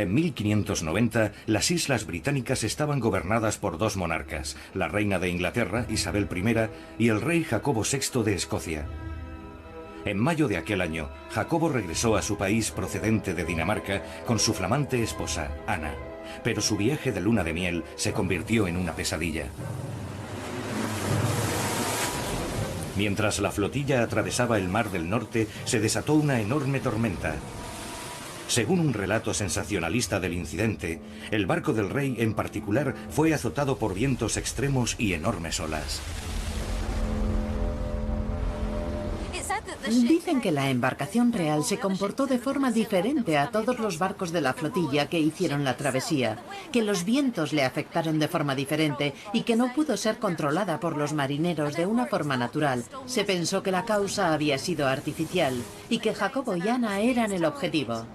En 1590, las Islas Británicas estaban gobernadas por dos monarcas, la reina de Inglaterra, Isabel I, y el rey Jacobo VI de Escocia. En mayo de aquel año, Jacobo regresó a su país procedente de Dinamarca con su flamante esposa, Ana, pero su viaje de luna de miel se convirtió en una pesadilla. Mientras la flotilla atravesaba el Mar del Norte, se desató una enorme tormenta. Según un relato sensacionalista del incidente, el barco del rey en particular fue azotado por vientos extremos y enormes olas. Dicen que la embarcación real se comportó de forma diferente a todos los barcos de la flotilla que hicieron la travesía, que los vientos le afectaron de forma diferente y que no pudo ser controlada por los marineros de una forma natural. Se pensó que la causa había sido artificial y que Jacobo y Ana eran el objetivo.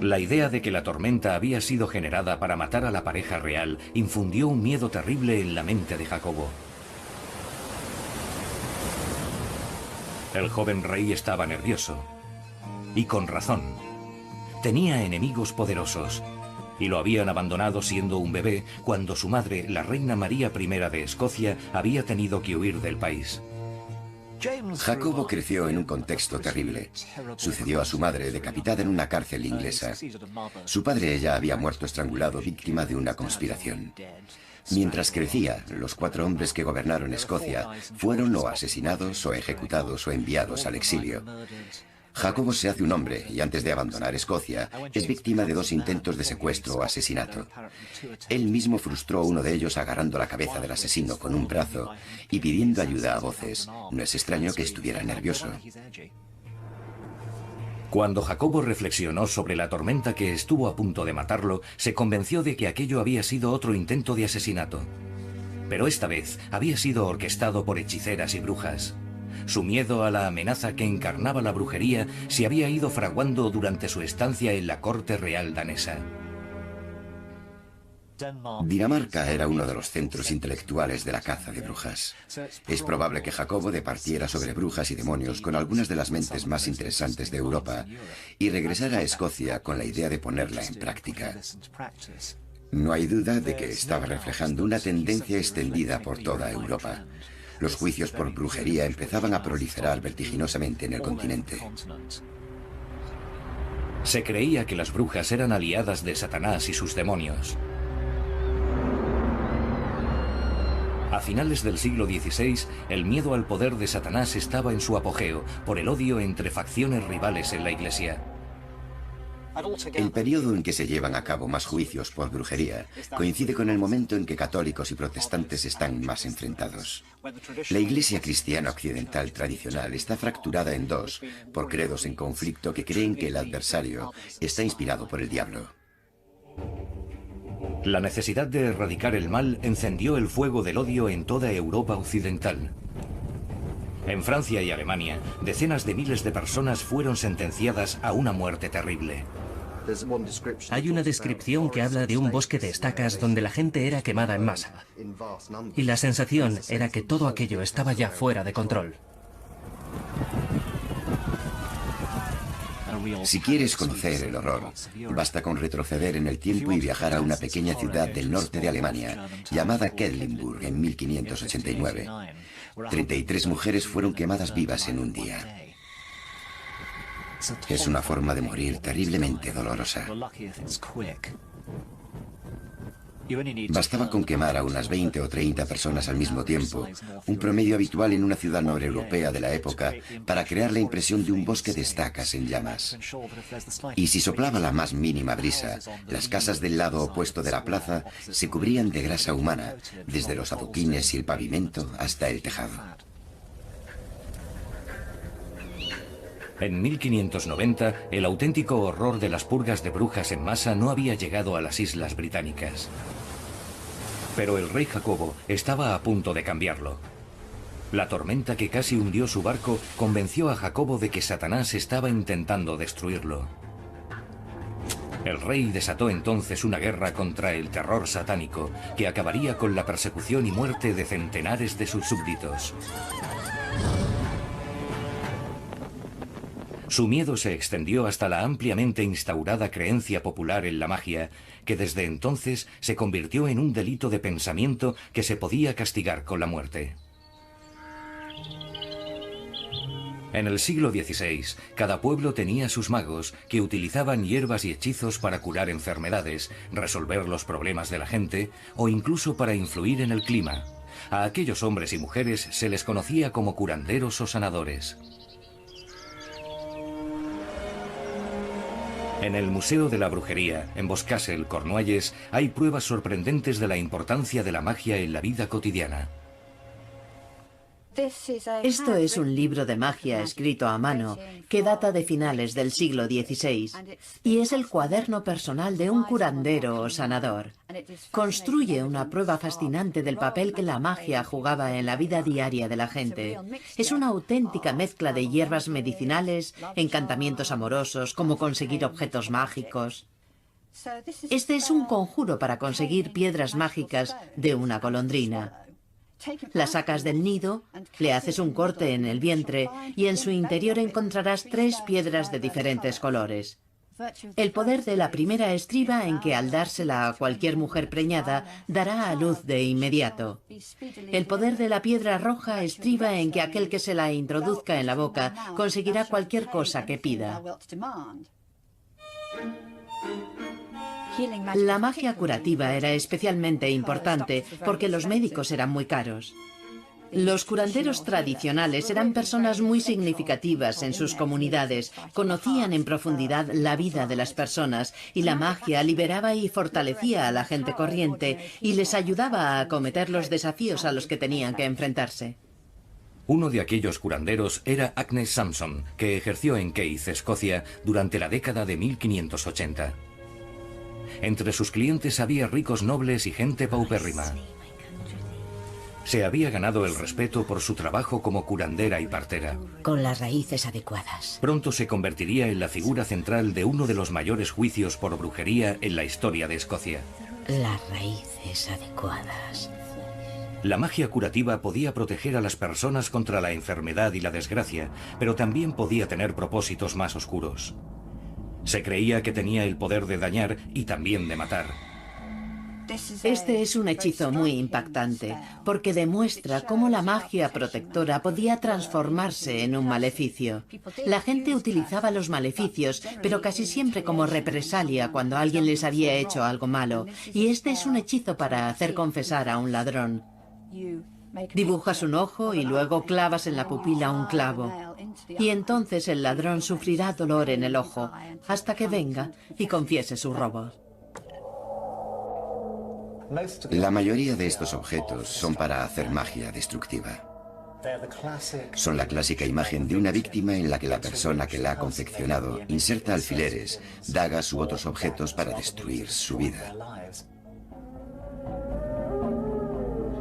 La idea de que la tormenta había sido generada para matar a la pareja real infundió un miedo terrible en la mente de Jacobo. El joven rey estaba nervioso. Y con razón. Tenía enemigos poderosos. Y lo habían abandonado siendo un bebé cuando su madre, la reina María I de Escocia, había tenido que huir del país. Jacobo creció en un contexto terrible. Sucedió a su madre decapitada en una cárcel inglesa. Su padre ya había muerto estrangulado víctima de una conspiración. Mientras crecía, los 4 hombres que gobernaron Escocia fueron o asesinados o ejecutados o enviados al exilio. Jacobo se hace un hombre y antes de abandonar Escocia es víctima de 2 intentos de secuestro o asesinato. Él mismo frustró uno de ellos agarrando la cabeza del asesino con un brazo y pidiendo ayuda a voces. No es extraño que estuviera nervioso. Cuando Jacobo reflexionó sobre la tormenta que estuvo a punto de matarlo, se convenció de que aquello había sido otro intento de asesinato. Pero esta vez había sido orquestado por hechiceras y brujas. Su miedo a la amenaza que encarnaba la brujería se había ido fraguando durante su estancia en la corte real danesa. Dinamarca era uno de los centros intelectuales de la caza de brujas. Es probable que Jacobo departiera sobre brujas y demonios con algunas de las mentes más interesantes de Europa y regresara a Escocia con la idea de ponerla en práctica. No hay duda de que estaba reflejando una tendencia extendida por toda Europa. Los juicios por brujería empezaban a proliferar vertiginosamente en el continente. Se creía que las brujas eran aliadas de Satanás y sus demonios. A finales del siglo XVI, el miedo al poder de Satanás estaba en su apogeo por el odio entre facciones rivales en la Iglesia. El periodo en que se llevan a cabo más juicios por brujería coincide con el momento en que católicos y protestantes están más enfrentados. La Iglesia cristiana occidental tradicional está fracturada en 2 por credos en conflicto que creen que el adversario está inspirado por el diablo. La necesidad de erradicar el mal encendió el fuego del odio en toda Europa occidental. En Francia y Alemania, decenas de miles de personas fueron sentenciadas a una muerte terrible. Hay una descripción que habla de un bosque de estacas donde la gente era quemada en masa. Y la sensación era que todo aquello estaba ya fuera de control. Si quieres conocer el horror, basta con retroceder en el tiempo y viajar a una pequeña ciudad del norte de Alemania, llamada Quedlinburg, en 1589. 33 mujeres fueron quemadas vivas en un día. Es una forma de morir terriblemente dolorosa. Bastaba con quemar a unas 20 o 30 personas al mismo tiempo, un promedio habitual en una ciudad noreuropea de la época, para crear la impresión de un bosque de estacas en llamas. Y si soplaba la más mínima brisa, las casas del lado opuesto de la plaza se cubrían de grasa humana, desde los adoquines y el pavimento hasta el tejado. En 1590, el auténtico horror de las purgas de brujas en masa no había llegado a las Islas Británicas. Pero el rey Jacobo estaba a punto de cambiarlo. La tormenta que casi hundió su barco convenció a Jacobo de que Satanás estaba intentando destruirlo. El rey desató entonces una guerra contra el terror satánico que acabaría con la persecución y muerte de centenares de sus súbditos. Su miedo se extendió hasta la ampliamente instaurada creencia popular en la magia, que desde entonces se convirtió en un delito de pensamiento que se podía castigar con la muerte. En el siglo XVI, cada pueblo tenía sus magos que utilizaban hierbas y hechizos para curar enfermedades, resolver los problemas de la gente o incluso para influir en el clima. A aquellos hombres y mujeres se les conocía como curanderos o sanadores. En el Museo de la Brujería, en Boscastle, Cornualles, hay pruebas sorprendentes de la importancia de la magia en la vida cotidiana. Esto es un libro de magia escrito a mano que data de finales del siglo XVI y es el cuaderno personal de un curandero o sanador. Construye una prueba fascinante del papel que la magia jugaba en la vida diaria de la gente. Es una auténtica mezcla de hierbas medicinales, encantamientos amorosos, como conseguir objetos mágicos. Este es un conjuro para conseguir piedras mágicas de una golondrina. La sacas del nido, le haces un corte en el vientre y en su interior encontrarás 3 piedras de diferentes colores. El poder de la primera estriba en que al dársela a cualquier mujer preñada dará a luz de inmediato. El poder de la piedra roja estriba en que aquel que se la introduzca en la boca conseguirá cualquier cosa que pida. La magia curativa era especialmente importante porque los médicos eran muy caros. Los curanderos tradicionales eran personas muy significativas en sus comunidades, conocían en profundidad la vida de las personas y la magia liberaba y fortalecía a la gente corriente y les ayudaba a acometer los desafíos a los que tenían que enfrentarse. Uno de aquellos curanderos era Agnes Sampson, que ejerció en Keith, Escocia, durante la década de 1580. Entre sus clientes había ricos nobles y gente paupérrima. Se había ganado el respeto por su trabajo como curandera y partera. Con las raíces adecuadas. Pronto se convertiría en la figura central de uno de los mayores juicios por brujería en la historia de Escocia. Las raíces adecuadas. La magia curativa podía proteger a las personas contra la enfermedad y la desgracia, pero también podía tener propósitos más oscuros. Se creía que tenía el poder de dañar y también de matar. Este es un hechizo muy impactante, porque demuestra cómo la magia protectora podía transformarse en un maleficio. La gente utilizaba los maleficios, pero casi siempre como represalia cuando alguien les había hecho algo malo, y este es un hechizo para hacer confesar a un ladrón. Dibujas un ojo y luego clavas en la pupila un clavo. Y entonces el ladrón sufrirá dolor en el ojo hasta que venga y confiese su robo. La mayoría de estos objetos son para hacer magia destructiva. Son la clásica imagen de una víctima en la que la persona que la ha confeccionado inserta alfileres, dagas u otros objetos para destruir su vida.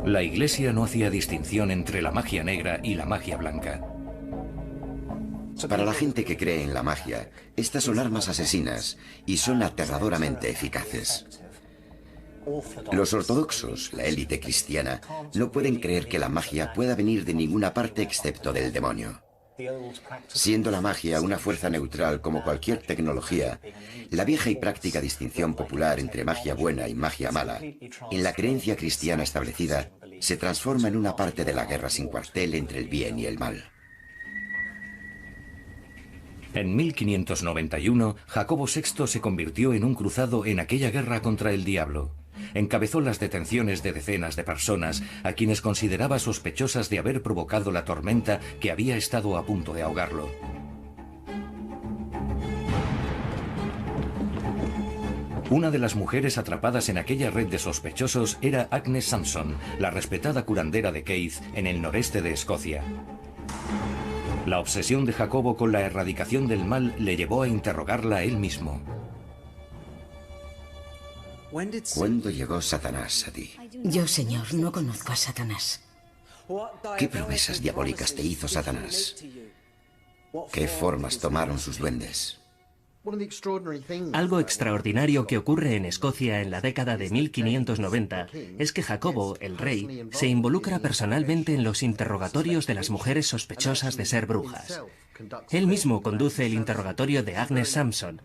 La Iglesia no hacía distinción entre la magia negra y la magia blanca. Para la gente que cree en la magia, estas son armas asesinas y son aterradoramente eficaces. Los ortodoxos, la élite cristiana, no pueden creer que la magia pueda venir de ninguna parte excepto del demonio. Siendo la magia una fuerza neutral como cualquier tecnología, la vieja y práctica distinción popular entre magia buena y magia mala, en la creencia cristiana establecida, se transforma en una parte de la guerra sin cuartel entre el bien y el mal. En 1591, Jacobo VI se convirtió en un cruzado en aquella guerra contra el diablo. Encabezó las detenciones de decenas de personas a quienes consideraba sospechosas de haber provocado la tormenta que había estado a punto de ahogarlo. Una de las mujeres atrapadas en aquella red de sospechosos era Agnes Sampson, la respetada curandera de Keith en el noreste de Escocia. La obsesión de Jacobo con la erradicación del mal le llevó a interrogarla él mismo. ¿Cuándo llegó Satanás a ti? Yo, señor, no conozco a Satanás. ¿Qué promesas diabólicas te hizo Satanás? ¿Qué formas tomaron sus duendes? Algo extraordinario que ocurre en Escocia en la década de 1590 es que Jacobo, el rey, se involucra personalmente en los interrogatorios de las mujeres sospechosas de ser brujas. Él mismo conduce el interrogatorio de Agnes Sampson.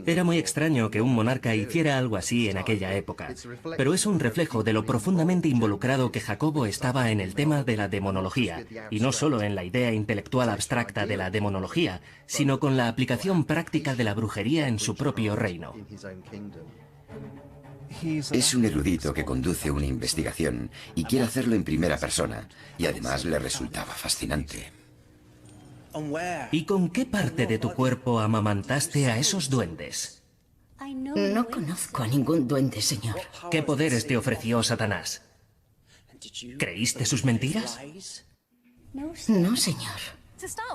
Era muy extraño que un monarca hiciera algo así en aquella época, pero es un reflejo de lo profundamente involucrado que Jacobo estaba en el tema de la demonología, y no solo en la idea intelectual abstracta de la demonología, sino con la aplicación práctica de la brujería en su propio reino. Es un erudito que conduce una investigación y quiere hacerlo en primera persona, y además le resultaba fascinante. ¿Y con qué parte de tu cuerpo amamantaste a esos duendes? No conozco a ningún duende, señor. ¿Qué poderes te ofreció Satanás? ¿Creíste sus mentiras? No, señor.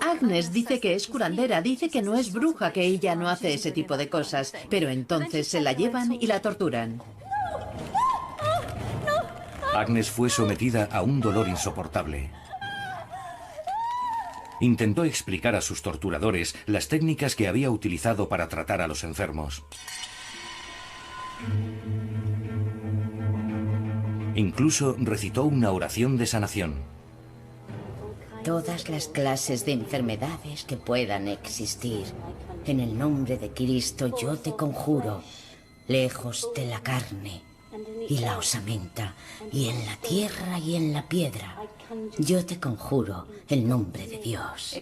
Agnes dice que es curandera, dice que no es bruja, que ella no hace ese tipo de cosas, pero entonces se la llevan y la torturan. Agnes fue sometida a un dolor insoportable. Intentó explicar a sus torturadores las técnicas que había utilizado para tratar a los enfermos. Incluso recitó una oración de sanación. Todas las clases de enfermedades que puedan existir, en el nombre de Cristo yo te conjuro, lejos de la carne y la osamenta, y en la tierra y en la piedra. Yo te conjuro el nombre de Dios.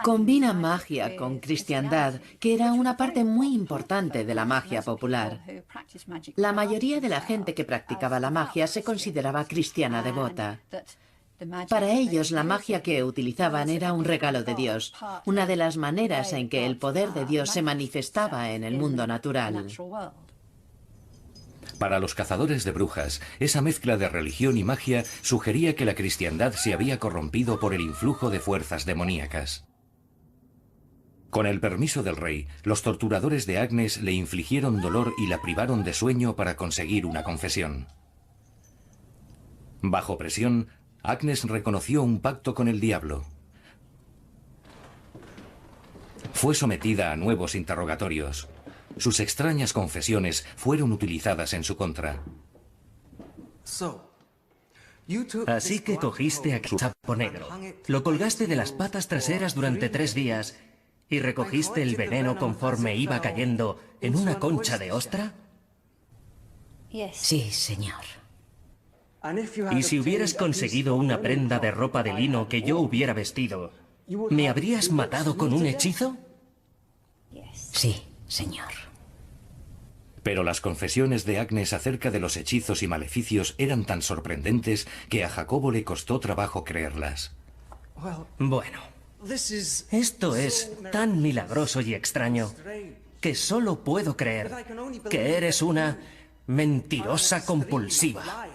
Combina magia con cristiandad, que era una parte muy importante de la magia popular. La mayoría de la gente que practicaba la magia se consideraba cristiana devota. Para ellos, la magia que utilizaban era un regalo de Dios, una de las maneras en que el poder de Dios se manifestaba en el mundo natural. Para los cazadores de brujas, esa mezcla de religión y magia sugería que la cristiandad se había corrompido por el influjo de fuerzas demoníacas. Con el permiso del rey, los torturadores de Agnes le infligieron dolor y la privaron de sueño para conseguir una confesión. Bajo presión, Agnes reconoció un pacto con el diablo. Fue sometida a nuevos interrogatorios. Sus extrañas confesiones fueron utilizadas en su contra. Así que cogiste a Sapo Negro, lo colgaste de las patas traseras durante 3 días y recogiste el veneno conforme iba cayendo en una concha de ostra. Sí, señor. Y si hubieras conseguido una prenda de ropa de lino que yo hubiera vestido, ¿me habrías matado con un hechizo? Sí, señor. Pero las confesiones de Agnes acerca de los hechizos y maleficios eran tan sorprendentes que a Jacobo le costó trabajo creerlas. Bueno, esto es tan milagroso y extraño que solo puedo creer que eres una mentirosa compulsiva.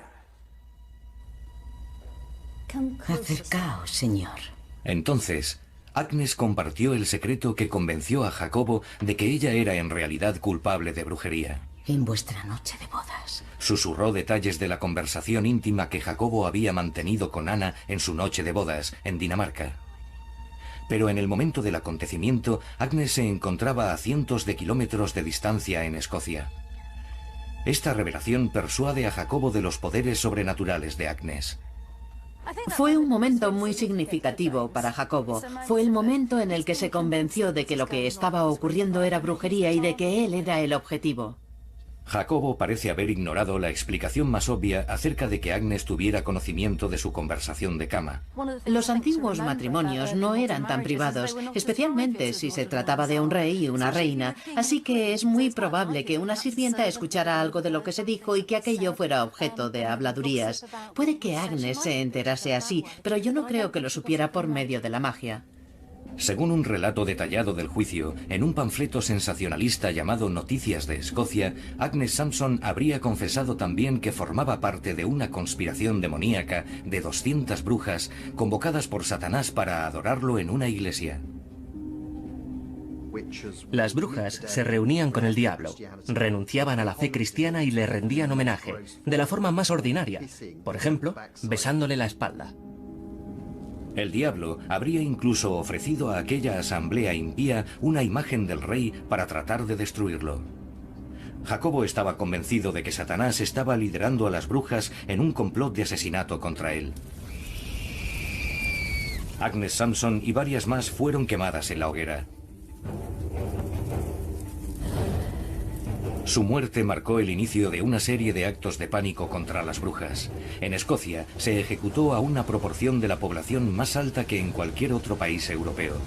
Acercaos, señor. Entonces, Agnes compartió el secreto que convenció a Jacobo de que ella era en realidad culpable de brujería. En vuestra noche de bodas. Susurró detalles de la conversación íntima que Jacobo había mantenido con Ana en su noche de bodas, en Dinamarca. Pero en el momento del acontecimiento, Agnes se encontraba a cientos de kilómetros de distancia en Escocia. Esta revelación persuade a Jacobo de los poderes sobrenaturales de Agnes. Fue un momento muy significativo para Jacobo. Fue el momento en el que se convenció de que lo que estaba ocurriendo era brujería y de que él era el objetivo. Jacobo parece haber ignorado la explicación más obvia acerca de que Agnes tuviera conocimiento de su conversación de cama. Los antiguos matrimonios no eran tan privados, especialmente si se trataba de un rey y una reina, así que es muy probable que una sirvienta escuchara algo de lo que se dijo y que aquello fuera objeto de habladurías. Puede que Agnes se enterase así, pero yo no creo que lo supiera por medio de la magia. Según un relato detallado del juicio, en un panfleto sensacionalista llamado Noticias de Escocia, Agnes Sampson habría confesado también que formaba parte de una conspiración demoníaca de 200 brujas convocadas por Satanás para adorarlo en una iglesia. Las brujas se reunían con el diablo, renunciaban a la fe cristiana y le rendían homenaje, de la forma más ordinaria, por ejemplo, besándole la espalda. El diablo habría incluso ofrecido a aquella asamblea impía una imagen del rey para tratar de destruirlo. Jacobo estaba convencido de que Satanás estaba liderando a las brujas en un complot de asesinato contra él. Agnes Sampson y varias más fueron quemadas en la hoguera. Su muerte marcó el inicio de una serie de actos de pánico contra las brujas. En Escocia se ejecutó a una proporción de la población más alta que en cualquier otro país europeo.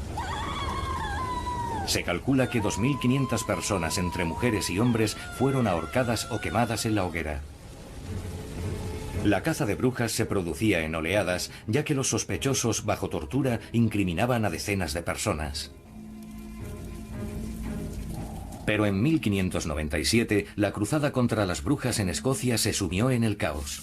Se calcula que 2.500 personas, entre mujeres y hombres, fueron ahorcadas o quemadas en la hoguera. La caza de brujas se producía en oleadas, ya que los sospechosos, bajo tortura, incriminaban a decenas de personas. Pero en 1597, la cruzada contra las brujas en Escocia se sumió en el caos.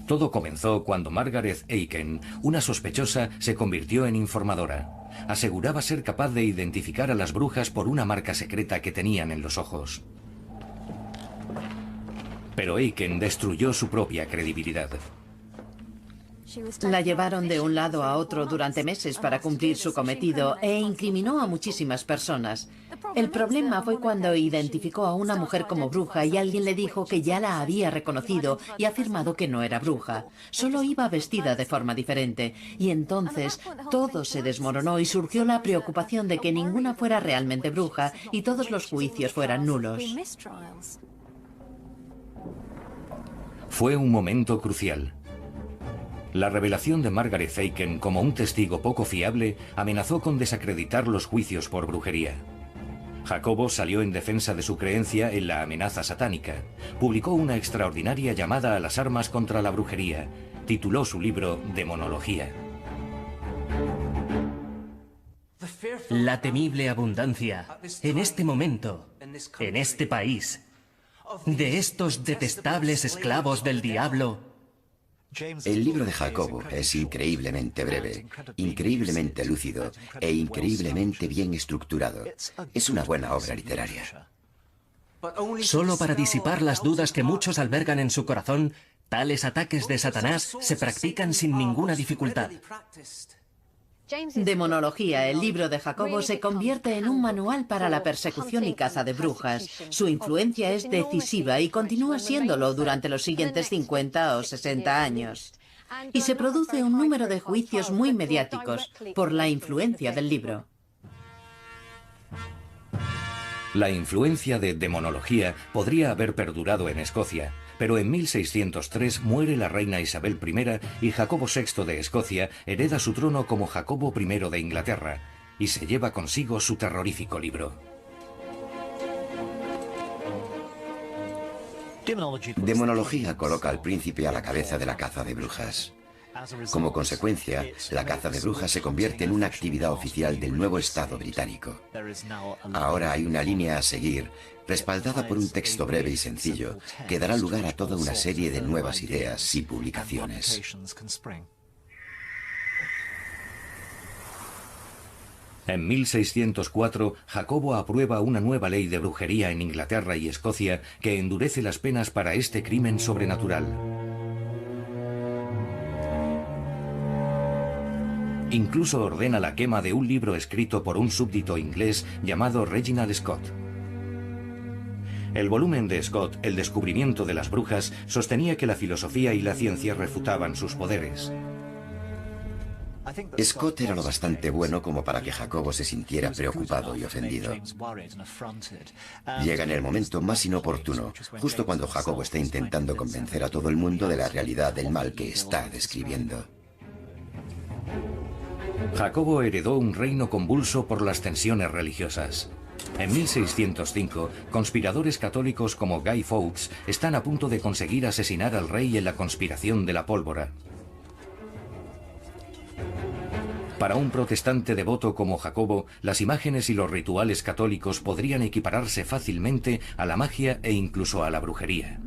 Todo comenzó cuando Margaret Aiken, una sospechosa, se convirtió en informadora. Aseguraba ser capaz de identificar a las brujas por una marca secreta que tenían en los ojos. Pero Aiken destruyó su propia credibilidad. La llevaron de un lado a otro durante meses para cumplir su cometido e incriminó a muchísimas personas. El problema fue cuando identificó a una mujer como bruja y alguien le dijo que ya la había reconocido y afirmado que no era bruja. Solo iba vestida de forma diferente. Y entonces todo se desmoronó y surgió la preocupación de que ninguna fuera realmente bruja y todos los juicios fueran nulos. Fue un momento crucial. La revelación de Margaret Aiken como un testigo poco fiable amenazó con desacreditar los juicios por brujería. Jacobo salió en defensa de su creencia en la amenaza satánica. Publicó una extraordinaria llamada a las armas contra la brujería. Tituló su libro Demonología. La temible abundancia, en este momento, en este país, de estos detestables esclavos del diablo. El libro de Jacobo es increíblemente breve, increíblemente lúcido e increíblemente bien estructurado. Es una buena obra literaria. Solo para disipar las dudas que muchos albergan en su corazón, tales ataques de Satanás se practican sin ninguna dificultad. Demonología, el libro de Jacobo, se convierte en un manual para la persecución y caza de brujas. Su influencia es decisiva y continúa siéndolo durante los siguientes 50 o 60 años. Y se produce un número de juicios muy mediáticos por la influencia del libro. La influencia de demonología podría haber perdurado en Escocia, pero en 1603 muere la reina Isabel I y Jacobo VI de Escocia hereda su trono como Jacobo I de Inglaterra y se lleva consigo su terrorífico libro. Demonología coloca al príncipe a la cabeza de la caza de brujas. Como consecuencia, la caza de brujas se convierte en una actividad oficial del nuevo Estado británico. Ahora hay una línea a seguir, respaldada por un texto breve y sencillo, que dará lugar a toda una serie de nuevas ideas y publicaciones. En 1604, Jacobo aprueba una nueva ley de brujería en Inglaterra y Escocia que endurece las penas para este crimen sobrenatural. Incluso ordena la quema de un libro escrito por un súbdito inglés llamado Reginald Scott. El volumen de Scott, El descubrimiento de las brujas, sostenía que la filosofía y la ciencia refutaban sus poderes. Scott era lo bastante bueno como para que Jacobo se sintiera preocupado y ofendido. Llega en el momento más inoportuno, justo cuando Jacobo está intentando convencer a todo el mundo de la realidad del mal que está describiendo. Jacobo heredó un reino convulso por las tensiones religiosas. En 1605, conspiradores católicos como Guy Fawkes están a punto de conseguir asesinar al rey en la conspiración de la pólvora. Para un protestante devoto como Jacobo, las imágenes y los rituales católicos podrían equipararse fácilmente a la magia e incluso a la brujería.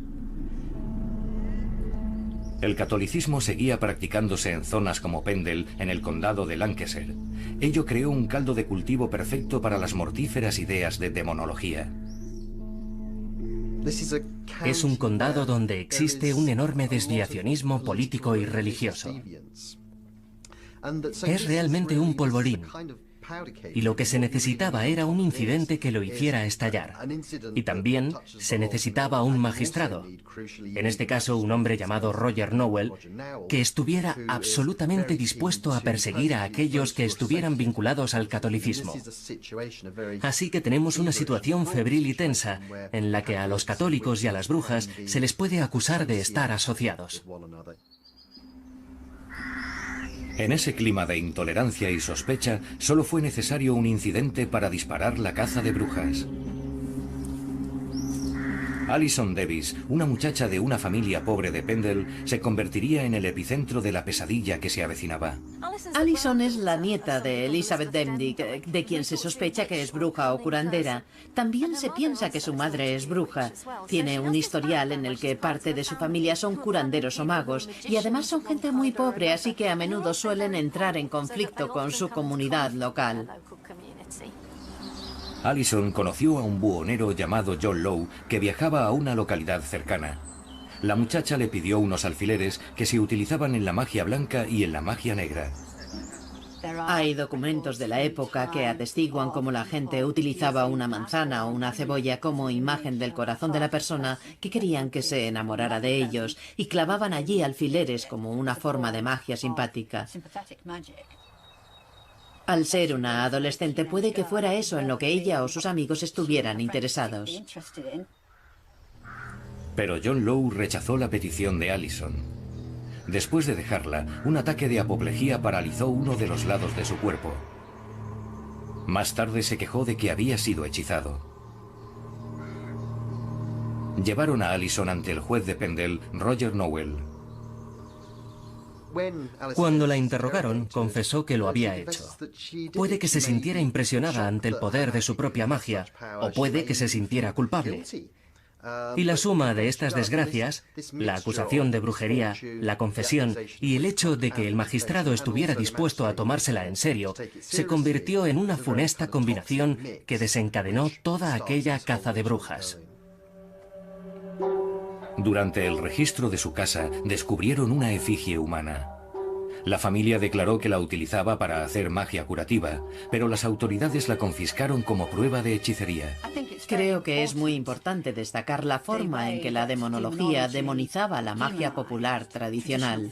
El catolicismo seguía practicándose en zonas como Pendle, en el condado de Lancashire. Ello creó un caldo de cultivo perfecto para las mortíferas ideas de demonología. Es un condado donde existe un enorme desviacionismo político y religioso. Es realmente un polvorín. y lo que se necesitaba era un incidente que lo hiciera estallar. Y también se necesitaba un magistrado, en este caso un hombre llamado Roger Nowell, que estuviera absolutamente dispuesto a perseguir a aquellos que estuvieran vinculados al catolicismo. Así que tenemos una situación febril y tensa, en la que a los católicos y a las brujas se les puede acusar de estar asociados. En ese clima de intolerancia y sospecha, solo fue necesario un incidente para disparar la caza de brujas. Alison Davis, una muchacha de una familia pobre de Pendle, se convertiría en el epicentro de la pesadilla que se avecinaba. Alison es la nieta de Elizabeth Demdick, de quien se sospecha que es bruja o curandera. También se piensa que su madre es bruja. Tiene un historial en el que parte de su familia son curanderos o magos, y además son gente muy pobre, así que a menudo suelen entrar en conflicto con su comunidad local. Alison conoció a un buhonero llamado John Lowe que viajaba a una localidad cercana. La muchacha le pidió unos alfileres que se utilizaban en la magia blanca y en la magia negra. Hay documentos de la época que atestiguan cómo la gente utilizaba una manzana o una cebolla como imagen del corazón de la persona que querían que se enamorara de ellos, y clavaban allí alfileres como una forma de magia simpática. Al ser una adolescente, puede que fuera eso en lo que ella o sus amigos estuvieran interesados. Pero John Lowe rechazó la petición de Alison. Después de dejarla, un ataque de apoplejía paralizó uno de los lados de su cuerpo. Más tarde se quejó de que había sido hechizado. Llevaron a Alison ante el juez de Pendle, Roger Nowell. Cuando la interrogaron, confesó que lo había hecho. Puede que se sintiera impresionada ante el poder de su propia magia, o puede que se sintiera culpable. Y la suma de estas desgracias, la acusación de brujería, la confesión y el hecho de que el magistrado estuviera dispuesto a tomársela en serio, se convirtió en una funesta combinación que desencadenó toda aquella caza de brujas. Durante el registro de su casa, descubrieron una efigie humana. La familia declaró que la utilizaba para hacer magia curativa, pero las autoridades la confiscaron como prueba de hechicería. Creo que es muy importante destacar la forma en que la demonología demonizaba la magia popular tradicional.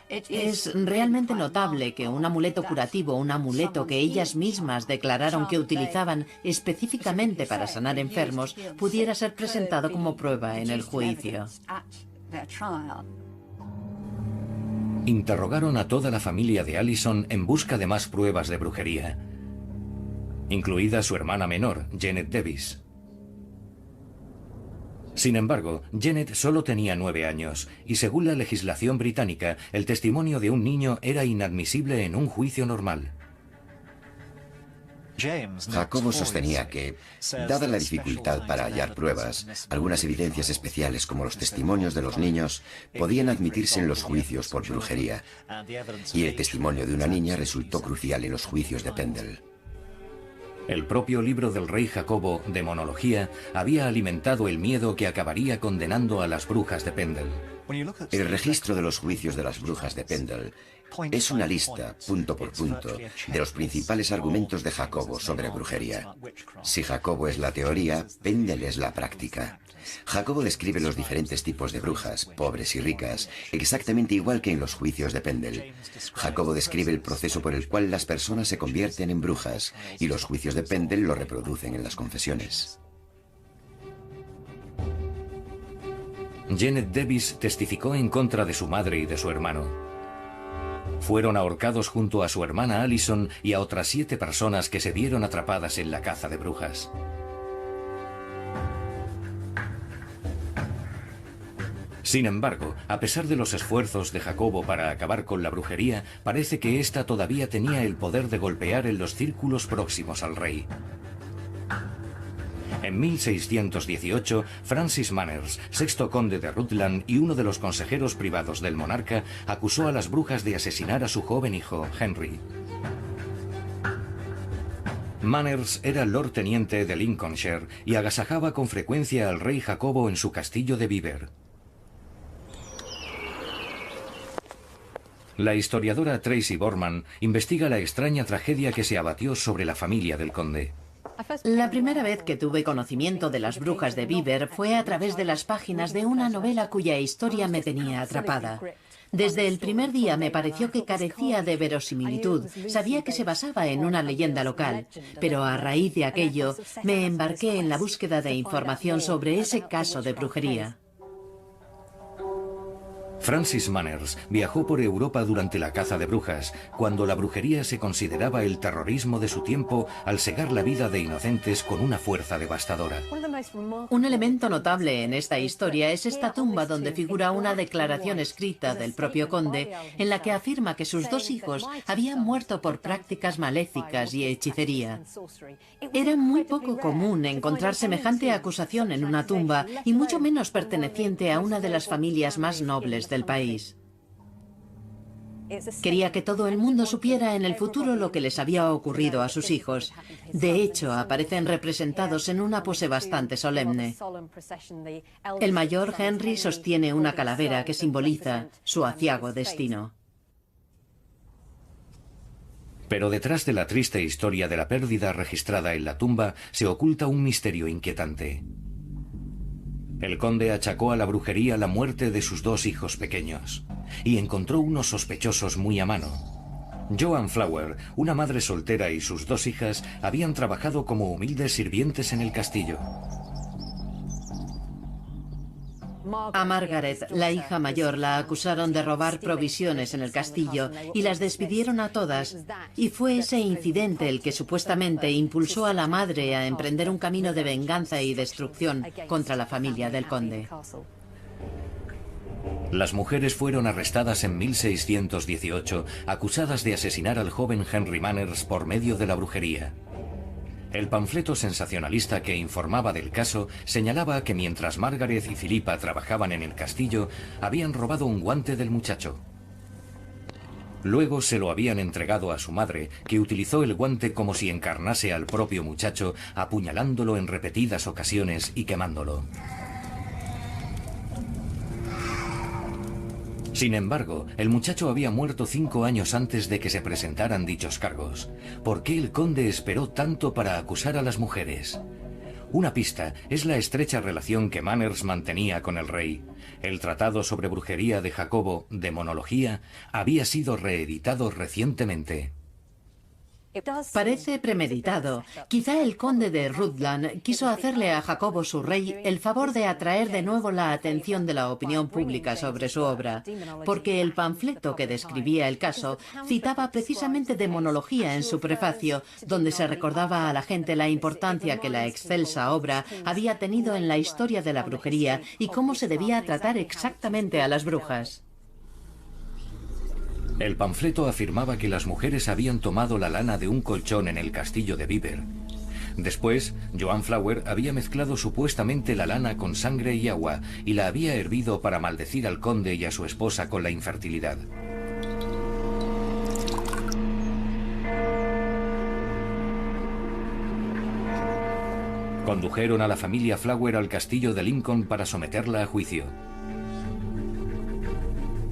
Es realmente notable que un amuleto curativo, un amuleto que ellas mismas declararon que utilizaban específicamente para sanar enfermos, pudiera ser presentado como prueba en el juicio. Interrogaron a toda la familia de Alison en busca de más pruebas de brujería, incluida su hermana menor, Janet Davis. Sin embargo, Janet solo tenía 9 años, y según la legislación británica, el testimonio de un niño era inadmisible en un juicio normal. Jacobo sostenía que, dada la dificultad para hallar pruebas, algunas evidencias especiales como los testimonios de los niños podían admitirse en los juicios por brujería, y el testimonio de una niña resultó crucial en los juicios de Pendle. El propio libro del rey Jacobo, Demonología, había alimentado el miedo que acabaría condenando a las brujas de Pendle. El registro de los juicios de las brujas de Pendle es una lista, punto por punto, de los principales argumentos de Jacobo sobre brujería. Si Jacobo es la teoría, Pendle es la práctica. Jacobo describe los diferentes tipos de brujas, pobres y ricas, exactamente igual que en los juicios de Pendle. Jacobo describe el proceso por el cual las personas se convierten en brujas, y los juicios de Pendle lo reproducen en las confesiones. Janet Davis testificó en contra de su madre y de su hermano. Fueron ahorcados junto a su hermana Alison y a otras 7 personas que se vieron atrapadas en la caza de brujas. Sin embargo, a pesar de los esfuerzos de Jacobo para acabar con la brujería, parece que ésta todavía tenía el poder de golpear en los círculos próximos al rey. En 1618, Francis Manners, sexto conde de Rutland y uno de los consejeros privados del monarca, acusó a las brujas de asesinar a su joven hijo, Henry. Manners era Lord Teniente de Lincolnshire y agasajaba con frecuencia al rey Jacobo en su castillo de Belvoir. La historiadora Tracy Borman investiga la extraña tragedia que se abatió sobre la familia del conde. La primera vez que tuve conocimiento de las brujas de Bieber fue a través de las páginas de una novela cuya historia me tenía atrapada. Desde el primer día me pareció que carecía de verosimilitud. Sabía que se basaba en una leyenda local, pero a raíz de aquello me embarqué en la búsqueda de información sobre ese caso de brujería. Francis Manners viajó por Europa durante la caza de brujas, cuando la brujería se consideraba el terrorismo de su tiempo al cegar la vida de inocentes con una fuerza devastadora. Un elemento notable en esta historia es esta tumba donde figura una declaración escrita del propio conde en la que afirma que sus 2 hijos habían muerto por prácticas maléficas y hechicería. Era muy poco común encontrar semejante acusación en una tumba y mucho menos perteneciente a una de las familias más nobles del país. Quería que todo el mundo supiera en el futuro lo que les había ocurrido a sus hijos. De hecho, aparecen representados en una pose bastante solemne. El mayor Henry sostiene una calavera que simboliza su aciago destino. Pero detrás de la triste historia de la pérdida registrada en la tumba se oculta un misterio inquietante. El conde achacó a la brujería la muerte de sus 2 hijos pequeños y encontró unos sospechosos muy a mano. Joan Flower, una madre soltera, y sus 2 hijas habían trabajado como humildes sirvientes en el castillo. A Margaret, la hija mayor, la acusaron de robar provisiones en el castillo y las despidieron a todas. Y fue ese incidente el que supuestamente impulsó a la madre a emprender un camino de venganza y destrucción contra la familia del conde. Las mujeres fueron arrestadas en 1618, acusadas de asesinar al joven Henry Manners por medio de la brujería. El panfleto sensacionalista que informaba del caso señalaba que mientras Margaret y Philippa trabajaban en el castillo, habían robado un guante del muchacho. Luego se lo habían entregado a su madre, que utilizó el guante como si encarnase al propio muchacho, apuñalándolo en repetidas ocasiones y quemándolo. Sin embargo, el muchacho había muerto 5 años antes de que se presentaran dichos cargos. ¿Por qué el conde esperó tanto para acusar a las mujeres? Una pista es la estrecha relación que Manners mantenía con el rey. El tratado sobre brujería de Jacobo, de Monología, había sido reeditado recientemente. Parece premeditado. Quizá el conde de Rutland quiso hacerle a Jacobo, su rey, el favor de atraer de nuevo la atención de la opinión pública sobre su obra, porque el panfleto que describía el caso citaba precisamente Demonología en su prefacio, donde se recordaba a la gente la importancia que la excelsa obra había tenido en la historia de la brujería y cómo se debía tratar exactamente a las brujas. El panfleto afirmaba que las mujeres habían tomado la lana de un colchón en el castillo de Bieber. Después, Joan Flower había mezclado supuestamente la lana con sangre y agua y la había hervido para maldecir al conde y a su esposa con la infertilidad. Condujeron a la familia Flower al castillo de Lincoln para someterla a juicio.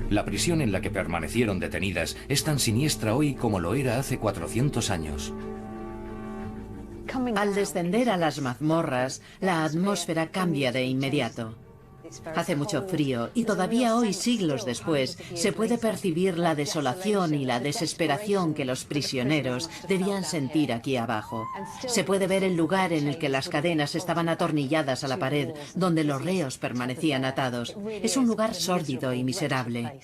La prisión en la que permanecieron detenidas es tan siniestra hoy como lo era hace 400 años. Al descender a las mazmorras, la atmósfera cambia de inmediato. Hace mucho frío y todavía hoy, siglos después, se puede percibir la desolación y la desesperación que los prisioneros debían sentir aquí abajo. Se puede ver el lugar en el que las cadenas estaban atornilladas a la pared, donde los reos permanecían atados. Es un lugar sórdido y miserable.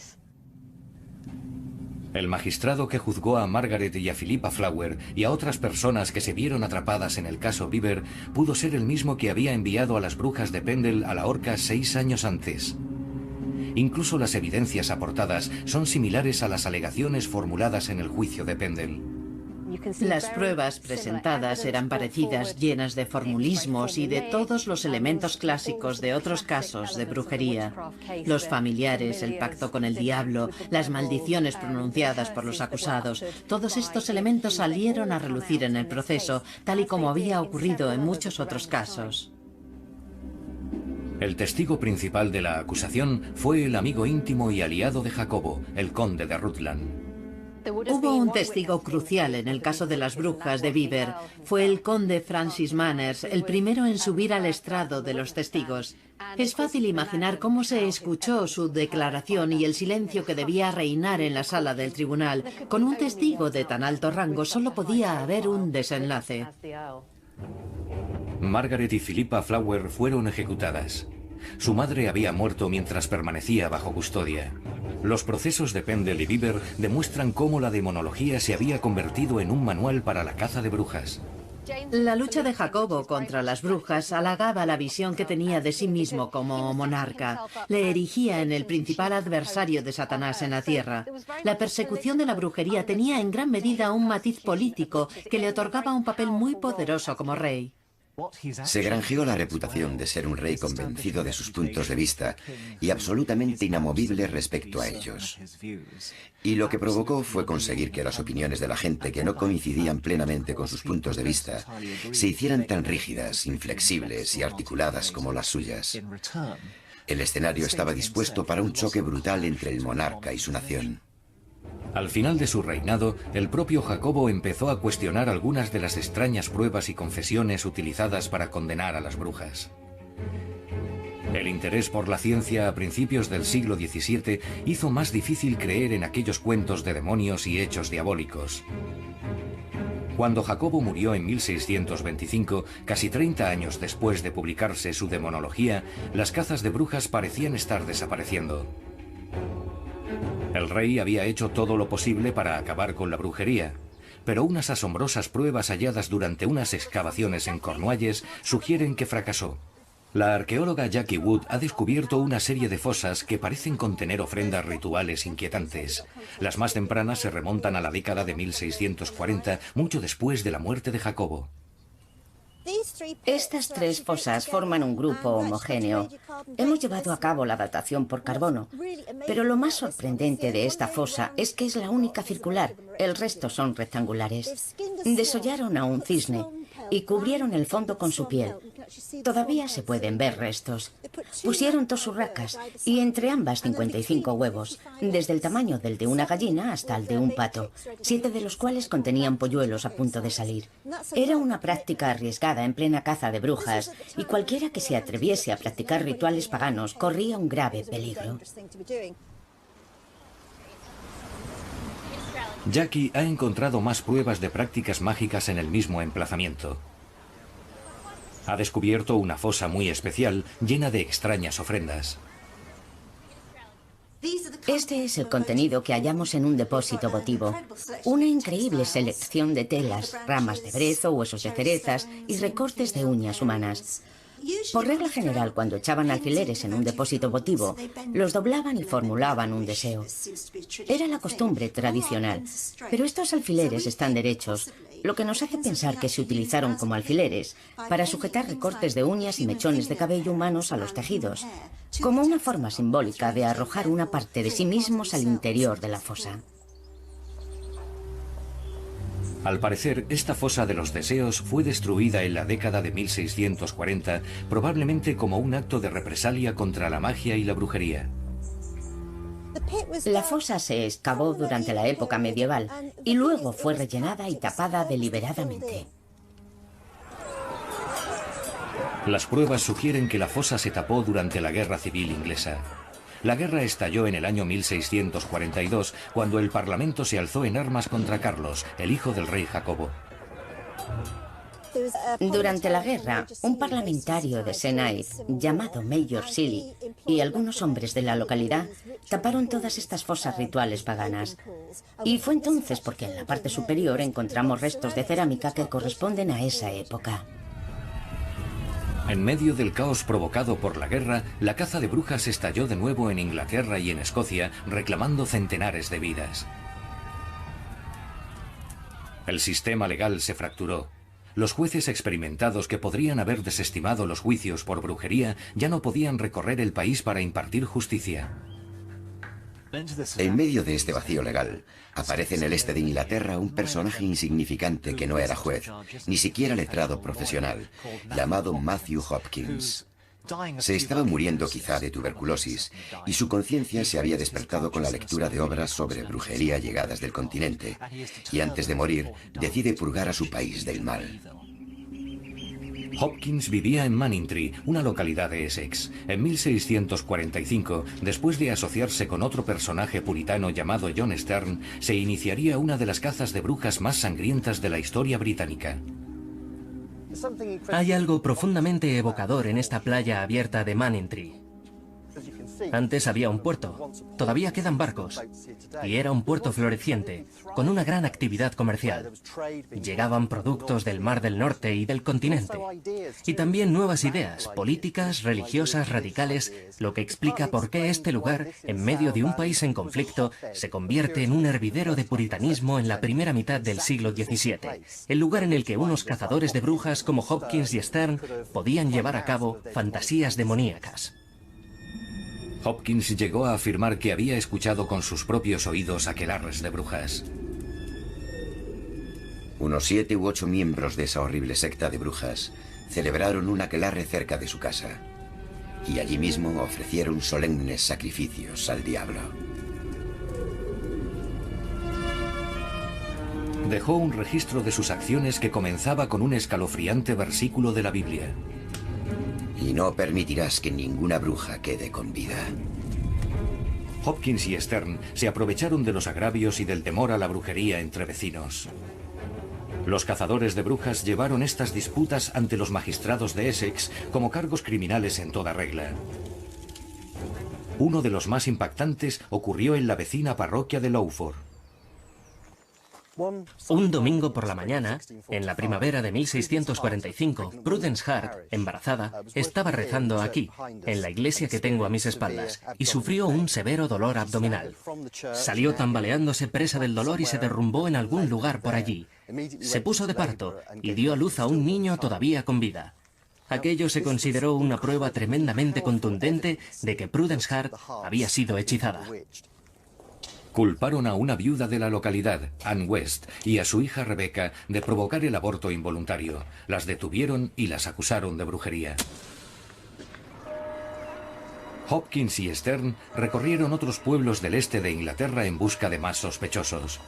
El magistrado que juzgó a Margaret y a Philippa Flower y a otras personas que se vieron atrapadas en el caso Bieber pudo ser el mismo que había enviado a las brujas de Pendle a la horca 6 años antes. Incluso las evidencias aportadas son similares a las alegaciones formuladas en el juicio de Pendle. Las pruebas presentadas eran parecidas, llenas de formulismos y de todos los elementos clásicos de otros casos de brujería. Los familiares, el pacto con el diablo, las maldiciones pronunciadas por los acusados, todos estos elementos salieron a relucir en el proceso, tal y como había ocurrido en muchos otros casos. El testigo principal de la acusación fue el amigo íntimo y aliado de Jacobo, el conde de Rutland. Hubo un testigo crucial en el caso de las brujas de Belvoir. Fue el conde Francis Manners, el primero en subir al estrado de los testigos. Es fácil imaginar cómo se escuchó su declaración y el silencio que debía reinar en la sala del tribunal. Con un testigo de tan alto rango solo podía haber un desenlace. Margaret y Philippa Flower fueron ejecutadas. Su madre había muerto mientras permanecía bajo custodia. Los procesos de Pendle y Beaver demuestran cómo la demonología se había convertido en un manual para la caza de brujas. La lucha de Jacobo contra las brujas halagaba la visión que tenía de sí mismo como monarca. Le erigía en el principal adversario de Satanás en la tierra. La persecución de la brujería tenía en gran medida un matiz político que le otorgaba un papel muy poderoso como rey. Se granjeó la reputación de ser un rey convencido de sus puntos de vista y absolutamente inamovible respecto a ellos. Y lo que provocó fue conseguir que las opiniones de la gente que no coincidían plenamente con sus puntos de vista se hicieran tan rígidas, inflexibles y articuladas como las suyas. El escenario estaba dispuesto para un choque brutal entre el monarca y su nación. Al final de su reinado, el propio Jacobo empezó a cuestionar algunas de las extrañas pruebas y confesiones utilizadas para condenar a las brujas. El interés por la ciencia a principios del siglo XVII hizo más difícil creer en aquellos cuentos de demonios y hechos diabólicos. Cuando Jacobo murió en 1625, casi 30 años después de publicarse su Demonología, las cazas de brujas parecían estar desapareciendo. El rey había hecho todo lo posible para acabar con la brujería, pero unas asombrosas pruebas halladas durante unas excavaciones en Cornualles sugieren que fracasó. La arqueóloga Jackie Wood ha descubierto una serie de fosas que parecen contener ofrendas rituales inquietantes. Las más tempranas se remontan a la década de 1640, mucho después de la muerte de Jacobo. Estas tres fosas forman un grupo homogéneo. Hemos llevado a cabo la datación por carbono, pero lo más sorprendente de esta fosa es que es la única circular. El resto son rectangulares. Desollaron a un cisne y cubrieron el fondo con su piel. Todavía se pueden ver restos. Pusieron dos urracas y entre ambas 55 huevos, desde el tamaño del de una gallina hasta el de un pato, 7 de los cuales contenían polluelos a punto de salir. Era una práctica arriesgada en plena caza de brujas y cualquiera que se atreviese a practicar rituales paganos corría un grave peligro. Jackie ha encontrado más pruebas de prácticas mágicas en el mismo emplazamiento. Ha descubierto una fosa muy especial, llena de extrañas ofrendas. Este es el contenido que hallamos en un depósito votivo. Una increíble selección de telas, ramas de brezo, huesos de cerezas y recortes de uñas humanas. Por regla general, cuando echaban alfileres en un depósito votivo, los doblaban y formulaban un deseo. Era la costumbre tradicional, pero estos alfileres están derechos, lo que nos hace pensar que se utilizaron como alfileres para sujetar recortes de uñas y mechones de cabello humanos a los tejidos, como una forma simbólica de arrojar una parte de sí mismos al interior de la fosa. Al parecer, esta fosa de los deseos fue destruida en la década de 1640, probablemente como un acto de represalia contra la magia y la brujería. La fosa se excavó durante la época medieval y luego fue rellenada y tapada deliberadamente. Las pruebas sugieren que la fosa se tapó durante la Guerra Civil Inglesa. La guerra estalló en el año 1642, cuando el Parlamento se alzó en armas contra Carlos, el hijo del rey Jacobo. Durante la guerra, un parlamentario de St. Ives, llamado Mayor Seeley, y algunos hombres de la localidad taparon todas estas fosas rituales paganas. Y fue entonces porque en la parte superior encontramos restos de cerámica que corresponden a esa época. En medio del caos provocado por la guerra, la caza de brujas estalló de nuevo en Inglaterra y en Escocia, reclamando centenares de vidas. El sistema legal se fracturó. Los jueces experimentados que podrían haber desestimado los juicios por brujería ya no podían recorrer el país para impartir justicia. En medio de este vacío legal, aparece en el este de Inglaterra un personaje insignificante que no era juez, ni siquiera letrado profesional, llamado Matthew Hopkins. Se estaba muriendo quizá de tuberculosis y su conciencia se había despertado con la lectura de obras sobre brujería llegadas del continente, y antes de morir decide purgar a su país del mal. Hopkins vivía en Manningtree, una localidad de Essex. En 1645, después de asociarse con otro personaje puritano llamado John Stern, se iniciaría una de las cazas de brujas más sangrientas de la historia británica. Hay algo profundamente evocador en esta playa abierta de Manningtree. Antes había un puerto, todavía quedan barcos, y era un puerto floreciente, con una gran actividad comercial. Llegaban productos del Mar del Norte y del continente, y también nuevas ideas, políticas, religiosas, radicales, lo que explica por qué este lugar, en medio de un país en conflicto, se convierte en un hervidero de puritanismo en la primera mitad del siglo XVII, el lugar en el que unos cazadores de brujas como Hopkins y Stern podían llevar a cabo fantasías demoníacas. Hopkins llegó a afirmar que había escuchado con sus propios oídos aquelarres de brujas. Unos 7 u 8 miembros de esa horrible secta de brujas celebraron un aquelarre cerca de su casa, y allí mismo ofrecieron solemnes sacrificios al diablo. Dejó un registro de sus acciones que comenzaba con un escalofriante versículo de la Biblia. Y no permitirás que ninguna bruja quede con vida. Hopkins y Stern se aprovecharon de los agravios y del temor a la brujería entre vecinos. Los cazadores de brujas llevaron estas disputas ante los magistrados de Essex como cargos criminales en toda regla. Uno de los más impactantes ocurrió en la vecina parroquia de Lowford. Un domingo por la mañana, en la primavera de 1645, Prudence Hart, embarazada, estaba rezando aquí, en la iglesia que tengo a mis espaldas, y sufrió un severo dolor abdominal. Salió tambaleándose presa del dolor y se derrumbó en algún lugar por allí. Se puso de parto y dio a luz a un niño todavía con vida. Aquello se consideró una prueba tremendamente contundente de que Prudence Hart había sido hechizada. Culparon a una viuda de la localidad, Anne West, y a su hija Rebecca de provocar el aborto involuntario. Las detuvieron y las acusaron de brujería. Hopkins y Stern recorrieron otros pueblos del este de Inglaterra en busca de más sospechosos.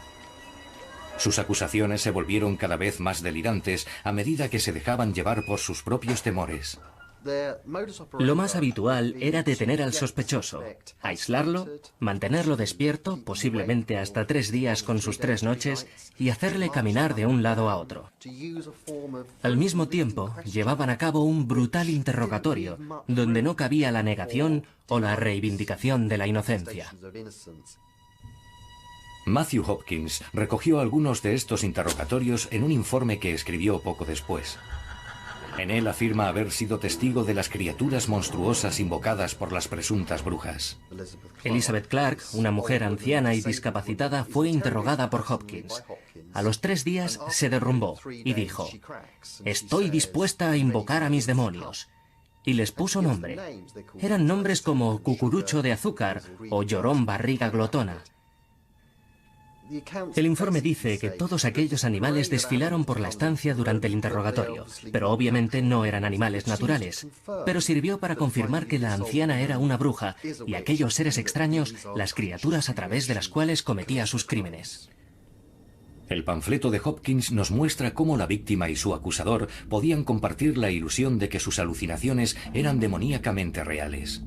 Sus acusaciones se volvieron cada vez más delirantes a medida que se dejaban llevar por sus propios temores. Lo más habitual era detener al sospechoso, aislarlo, mantenerlo despierto, posiblemente hasta 3 días con sus 3 noches, y hacerle caminar de un lado a otro. Al mismo tiempo, llevaban a cabo un brutal interrogatorio, donde no cabía la negación o la reivindicación de la inocencia. Matthew Hopkins recogió algunos de estos interrogatorios en un informe que escribió poco después. En él afirma haber sido testigo de las criaturas monstruosas invocadas por las presuntas brujas. Elizabeth Clark, una mujer anciana y discapacitada, fue interrogada por Hopkins. A los 3 días se derrumbó y dijo: «Estoy dispuesta a invocar a mis demonios». Y les puso nombre. Eran nombres como Cucurucho de Azúcar o Llorón Barriga Glotona. El informe dice que todos aquellos animales desfilaron por la estancia durante el interrogatorio, pero obviamente no eran animales naturales. Pero sirvió para confirmar que la anciana era una bruja y aquellos seres extraños, las criaturas a través de las cuales cometía sus crímenes. El panfleto de Hopkins nos muestra cómo la víctima y su acusador podían compartir la ilusión de que sus alucinaciones eran demoníacamente reales.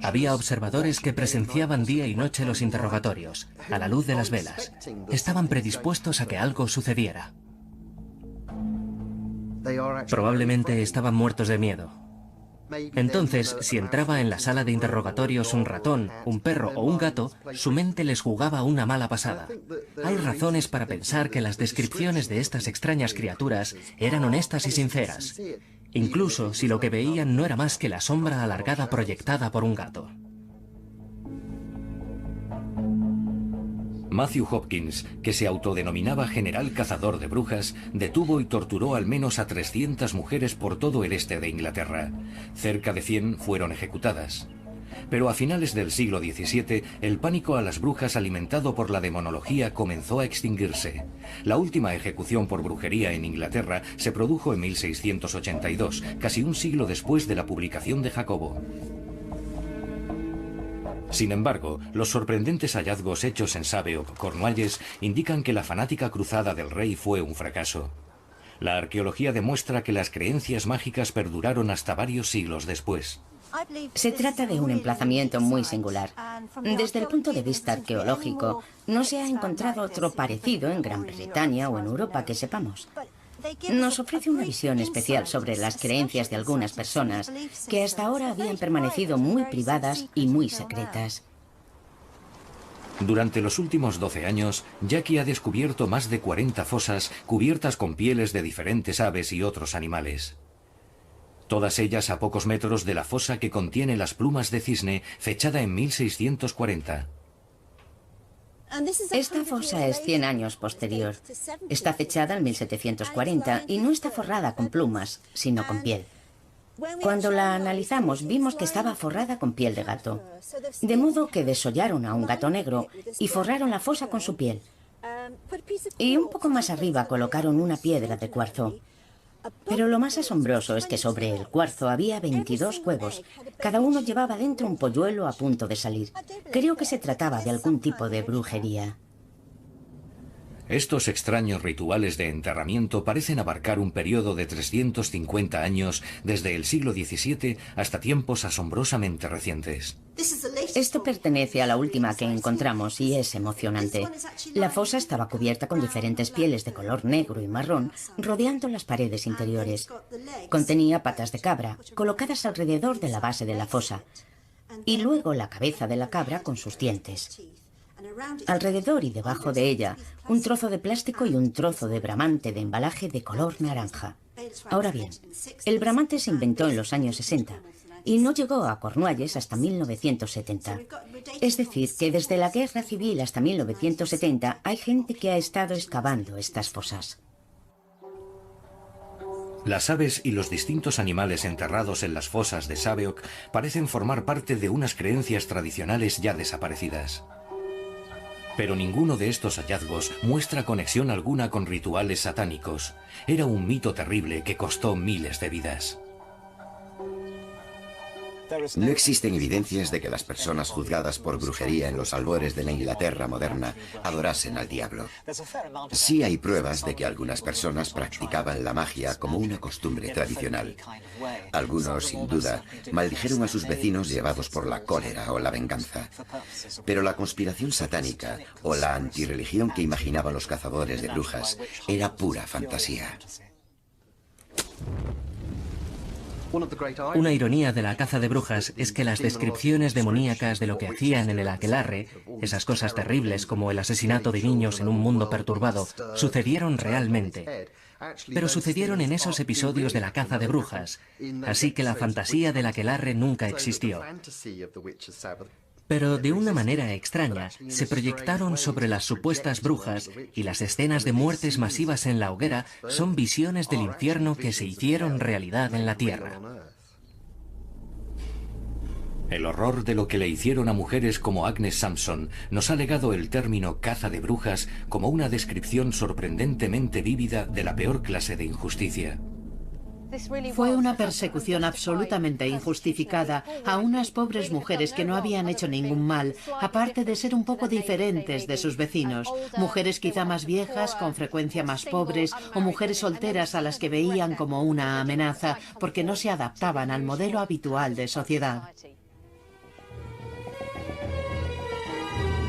Había observadores que presenciaban día y noche los interrogatorios, a la luz de las velas. Estaban predispuestos a que algo sucediera. Probablemente estaban muertos de miedo. Entonces, si entraba en la sala de interrogatorios un ratón, un perro o un gato, su mente les jugaba una mala pasada. Hay razones para pensar que las descripciones de estas extrañas criaturas eran honestas y sinceras, incluso si lo que veían no era más que la sombra alargada proyectada por un gato. Matthew Hopkins, que se autodenominaba general cazador de brujas, detuvo y torturó al menos a 300 mujeres por todo el este de Inglaterra. Cerca de 100 fueron ejecutadas. Pero a finales del siglo XVII, el pánico a las brujas alimentado por la demonología comenzó a extinguirse. La última ejecución por brujería en Inglaterra se produjo en 1682, casi un siglo después de la publicación de Jacobo. Sin embargo, los sorprendentes hallazgos hechos en Saveock, Cornualles, indican que la fanática cruzada del rey fue un fracaso. La arqueología demuestra que las creencias mágicas perduraron hasta varios siglos después. Se trata de un emplazamiento muy singular. Desde el punto de vista arqueológico, no se ha encontrado otro parecido en Gran Bretaña o en Europa que sepamos. Nos ofrece una visión especial sobre las creencias de algunas personas que hasta ahora habían permanecido muy privadas y muy secretas. Durante los últimos 12 años, Jackie ha descubierto más de 40 fosas cubiertas con pieles de diferentes aves y otros animales. Todas ellas a pocos metros de la fosa que contiene las plumas de cisne, fechada en 1640. Esta fosa es 100 años posterior. Está fechada en 1740 y no está forrada con plumas, sino con piel. Cuando la analizamos vimos que estaba forrada con piel de gato. De modo que desollaron a un gato negro y forraron la fosa con su piel. Y un poco más arriba colocaron una piedra de cuarzo. Pero lo más asombroso es que sobre el cuarzo había 22 huevos. Cada uno llevaba dentro un polluelo a punto de salir. Creo que se trataba de algún tipo de brujería. Estos extraños rituales de enterramiento parecen abarcar un periodo de 350 años desde el siglo XVII hasta tiempos asombrosamente recientes. Esto pertenece a la última que encontramos y es emocionante. La fosa estaba cubierta con diferentes pieles de color negro y marrón, rodeando las paredes interiores. Contenía patas de cabra, colocadas alrededor de la base de la fosa, y luego la cabeza de la cabra con sus dientes. Alrededor y debajo de ella, un trozo de plástico y un trozo de bramante de embalaje de color naranja. Ahora bien, el bramante se inventó en los años 60 y no llegó a Cornualles hasta 1970. Es decir, que desde la Guerra Civil hasta 1970 hay gente que ha estado excavando estas fosas. Las aves y los distintos animales enterrados en las fosas de Saveock parecen formar parte de unas creencias tradicionales ya desaparecidas. Pero ninguno de estos hallazgos muestra conexión alguna con rituales satánicos. Era un mito terrible que costó miles de vidas. No existen evidencias de que las personas juzgadas por brujería en los albores de la Inglaterra moderna adorasen al diablo. Sí hay pruebas de que algunas personas practicaban la magia como una costumbre tradicional. Algunos, sin duda, maldijeron a sus vecinos llevados por la cólera o la venganza. Pero la conspiración satánica o la antirreligión que imaginaban los cazadores de brujas era pura fantasía. Una ironía de la caza de brujas es que las descripciones demoníacas de lo que hacían en el aquelarre, esas cosas terribles como el asesinato de niños en un mundo perturbado, sucedieron realmente. Pero sucedieron en esos episodios de la caza de brujas, así que la fantasía del aquelarre nunca existió. Pero de una manera extraña, se proyectaron sobre las supuestas brujas y las escenas de muertes masivas en la hoguera son visiones del infierno que se hicieron realidad en la tierra. El horror de lo que le hicieron a mujeres como Agnes Sampson nos ha legado el término caza de brujas como una descripción sorprendentemente vívida de la peor clase de injusticia. Fue una persecución absolutamente injustificada a unas pobres mujeres que no habían hecho ningún mal, aparte de ser un poco diferentes de sus vecinos. Mujeres quizá más viejas, con frecuencia más pobres, o mujeres solteras a las que veían como una amenaza porque no se adaptaban al modelo habitual de sociedad.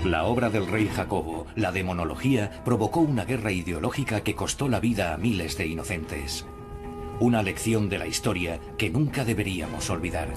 La obra del rey Jacobo, la demonología, provocó una guerra ideológica que costó la vida a miles de inocentes. Una lección de la historia que nunca deberíamos olvidar.